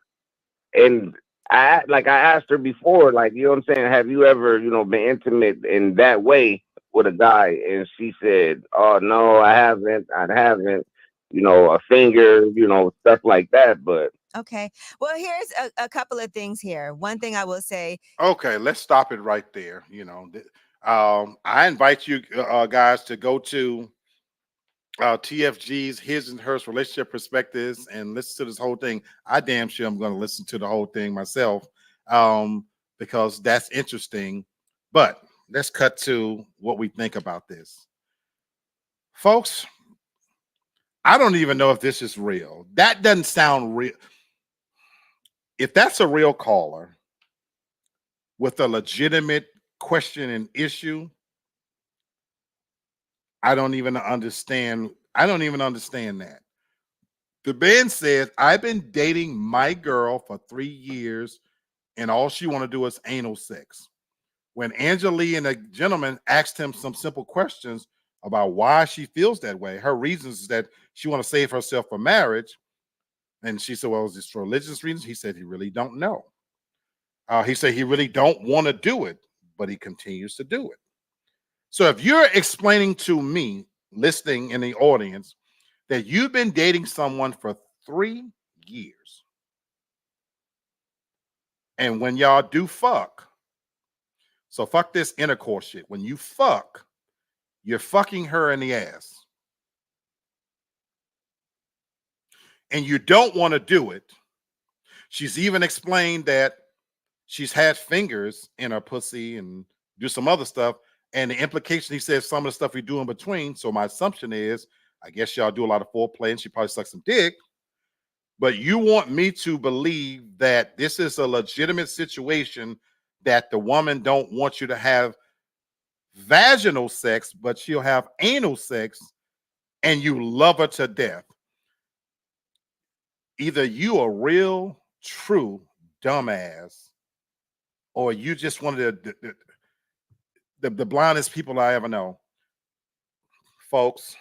and I asked her before, like, you know what I'm saying, have you ever, been intimate in that way with a guy? And she said, oh no, I haven't. A finger, stuff like that. But Okay. Well, here's a couple of things here. One thing I will say. Okay, let's stop it right there. I invite you guys to go to TFG's His and Hers Relationship Perspectives and listen to this whole thing. I damn sure I'm going to listen to the whole thing myself, because that's interesting. But let's cut to what we think about this, folks. I don't even know if this is real. That doesn't sound real. If that's a real caller with a legitimate question and issue, I don't even understand. I don't even understand that. The man says, I've been dating my girl for 3 years and all she want to do is anal sex. When Angela Lee and a gentleman asked him some simple questions, about why she feels that way. Her reasons is that she want to save herself for marriage. And she said, well, is this for religious reasons? He said he really don't know. He said he really don't want to do it, but he continues to do it. So if you're explaining to me, listening in the audience, that you've been dating someone for 3 years, and when y'all do fuck, so fuck this intercourse shit. When you fuck, you're fucking her in the ass. And you don't want to do it. She's even explained that she's had fingers in her pussy and do some other stuff. And the implication, he says, some of the stuff we do in between. So my assumption is, I guess y'all do a lot of foreplay and she probably sucks some dick. But you want me to believe that this is a legitimate situation, that the woman don't want you to have vaginal sex, but she'll have anal sex, and you love her to death. Either you a real, true dumbass, or you just one of the blindest people I ever know. Folks,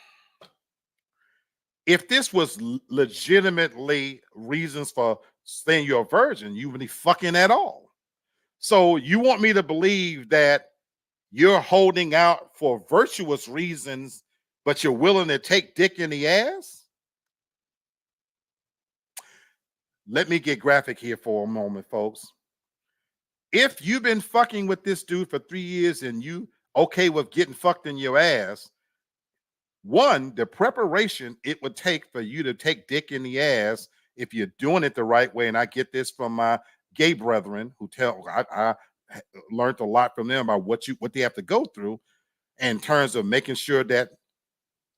if this was legitimately reasons for saying you're a virgin, you wouldn't be fucking at all. So you want me to believe that you're holding out for virtuous reasons, but you're willing to take dick in the ass? Let me get graphic here for a moment, folks. If you've been fucking with this dude for 3 years and you okay with getting fucked in your ass, one, the preparation it would take for you to take dick in the ass, if you're doing it the right way, and I get this from my gay brethren who I learned a lot from them about what they have to go through in terms of making sure that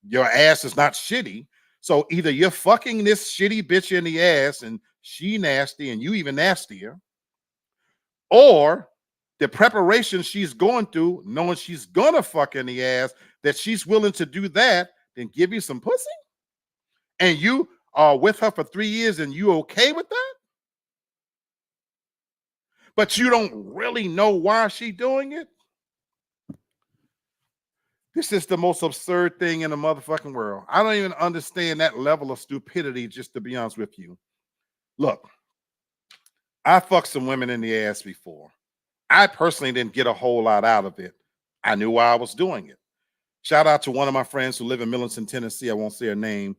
your ass is not shitty. So either you're fucking this shitty bitch in the ass and she nasty and you even nastier, or the preparation she's going through, knowing she's gonna fuck in the ass, that she's willing to do that, then give you some pussy, and you are with her for 3 years and you okay with that, but you don't really know why she's doing it. This is the most absurd thing in the motherfucking world. I don't even understand that level of stupidity, just to be honest with you. Look, I fucked some women in the ass before. I personally didn't get a whole lot out of it. I knew why I was doing it. Shout out to one of my friends who live in Millington, Tennessee. I won't say her name.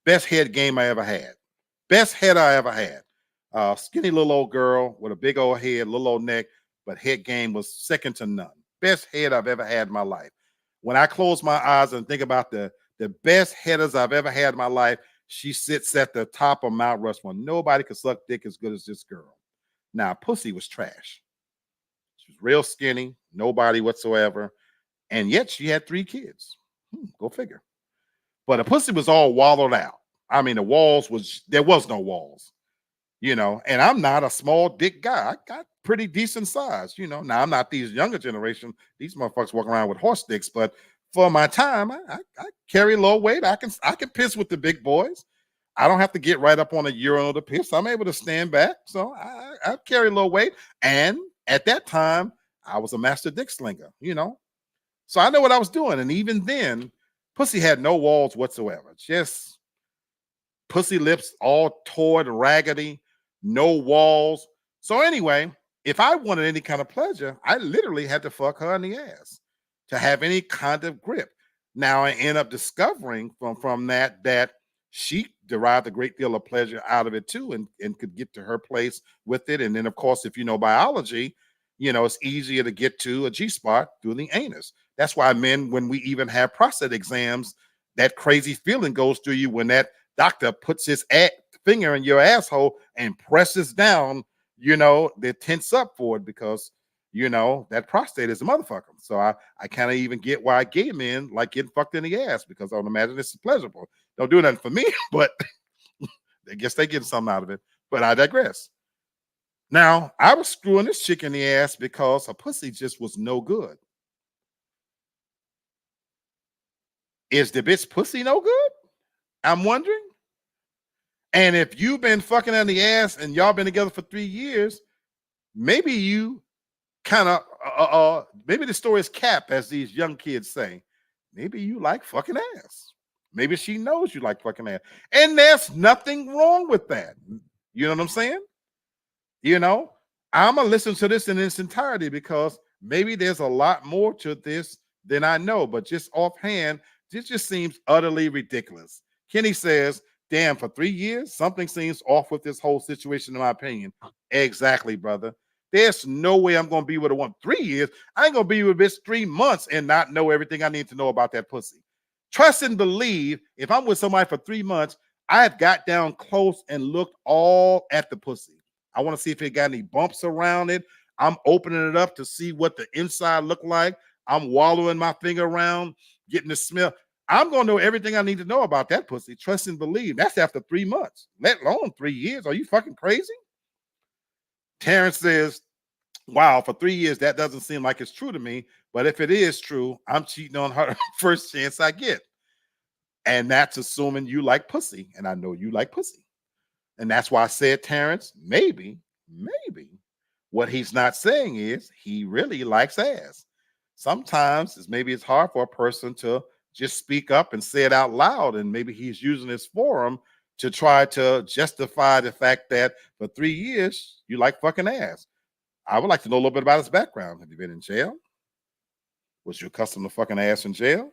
Best head game I ever had. Best head I ever had. Skinny little old girl with a big old head, little old neck, but head game was second to none. Best head I've ever had in my life. When I close my eyes and think about the best headers I've ever had in my life, she sits at the top of Mount Rushmore. Nobody could suck dick as good as this girl. Now, pussy was trash. She was real skinny, nobody whatsoever. And yet she had 3 kids. Go figure. But the pussy was all wallowed out. I mean, there was no walls, and I'm not a small dick guy. I got pretty decent size, Now, I'm not these younger generation. These motherfuckers walking around with horse dicks, but for my time, I carry low weight. I can piss with the big boys. I don't have to get right up on a urinal to piss. I'm able to stand back. So I carry low weight. And at that time, I was a master dick slinger, So I know what I was doing. And even then, pussy had no walls whatsoever. Just pussy lips all torn, raggedy, no walls. So anyway, if I wanted any kind of pleasure, I literally had to fuck her in the ass to have any kind of grip. Now I end up discovering from that she derived a great deal of pleasure out of it too, and could get to her place with it. And then, of course, if you know biology, it's easier to get to a G-spot through the anus. That's why men, when we even have prostate exams, that crazy feeling goes through you when that doctor puts his finger in your asshole and presses down, they tense up for it because, that prostate is a motherfucker. So I kind of even get why gay men like getting fucked in the ass, because I would imagine this is pleasurable. Don't do nothing for me, but I guess they get something out of it. But I digress. Now, I was screwing this chick in the ass because her pussy just was no good. Is the bitch pussy no good? I'm wondering. And if you've been fucking in the ass and y'all been together for 3 years, maybe you kind of, maybe the story is cap, as these young kids say. maybe you like fucking ass. Maybe she knows you like fucking ass. And there's nothing wrong with that. You know what I'm saying? You know, I'm going to listen to this in its entirety because maybe there's a lot more to this than I know. But just offhand, this just seems utterly ridiculous. Kenny says, damn, for 3 years, something seems off with this whole situation, in my opinion. Exactly, brother. There's no way I'm going to be with a woman 3 years. I ain't going to be with this 3 months and not know everything I need to know about that pussy. Trust and believe, if I'm with somebody for 3 months, I've got down close and looked all at the pussy. I want to see if it got any bumps around it. I'm opening it up to see what the inside look like. I'm wallowing my finger around, getting the smell. I'm going to know everything I need to know about that pussy. Trust and believe. That's after 3 months, let alone 3 years. Are you fucking crazy? Terrence says, wow, for 3 years, that doesn't seem like it's true to me. But if it is true, I'm cheating on her first chance I get. And that's assuming you like pussy. And I know you like pussy. And that's why I said, Terrence, maybe what he's not saying is he really likes ass. Sometimes maybe it's hard for a person to just speak up and say it out loud. And maybe he's using his forum to try to justify the fact that for 3 years, you like fucking ass. I would like to know a little bit about his background. Have you been in jail? Was you accustomed to fucking ass in jail?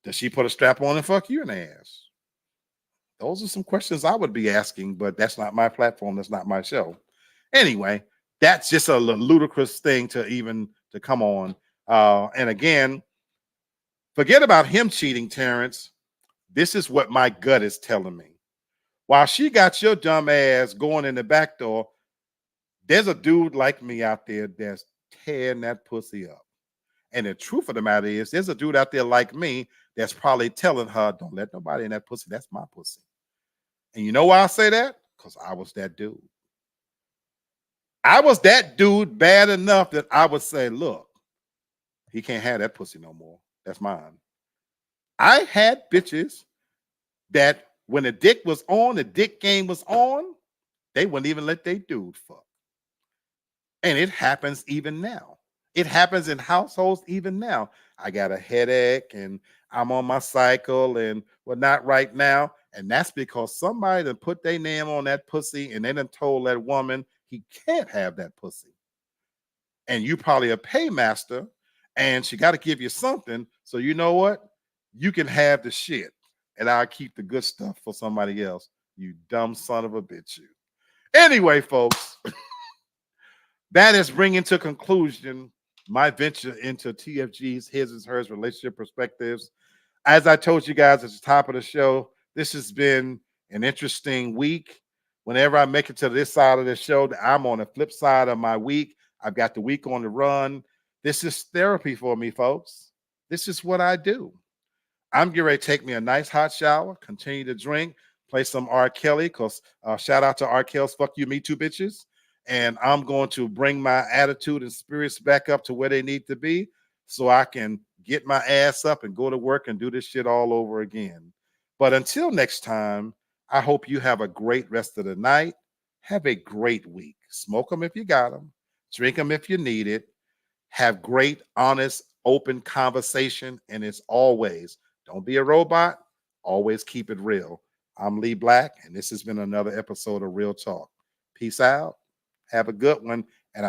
Does she put a strap on and fuck you in the ass? Those are some questions I would be asking, but that's not my platform. That's not my show. Anyway, that's just a ludicrous thing to come on. And again, forget about him cheating, Terrence. This is what my gut is telling me. While she got your dumb ass going in the back door, there's a dude like me out there that's tearing that pussy up. And the truth of the matter is, there's a dude out there like me that's probably telling her, don't let nobody in that pussy. That's my pussy. And you know why I say that? Because I was that dude. I was that dude bad enough that I would say, look, he can't have that pussy no more. That's mine. I had bitches that when the dick was on, the dick game was on, they wouldn't even let their dude fuck. And it happens even now. It happens in households even now. I got a headache and I'm on my cycle and well, not right now. And that's because somebody done put their name on that pussy and they done told that woman he can't have that pussy. And you probably a paymaster and she got to give you something. So you know what? You can have the shit and I'll keep the good stuff for somebody else. You dumb son of a bitch, you. Anyway, folks, that is bringing to conclusion my venture into TFG's His and Hers Relationship Perspectives. As I told you guys at the top of the show, this has been an interesting week. Whenever I make it to this side of the show, I'm on the flip side of my week. I've got the week on the run. This is therapy for me, folks. This is what I do. I'm getting ready to take me a nice hot shower, continue to drink, play some R. Kelly, because shout out to R. Kelly's Fuck You, Me Too, bitches. And I'm going to bring my attitude and spirits back up to where they need to be so I can get my ass up and go to work and do this shit all over again. But until next time, I hope you have a great rest of the night. Have a great week. Smoke them if you got them. Drink them if you need it. Have great, honest, open conversation. And as always, don't be a robot. Always keep it real. I'm Lee Black, and this has been another episode of Real Talk. Peace out. Have a good one.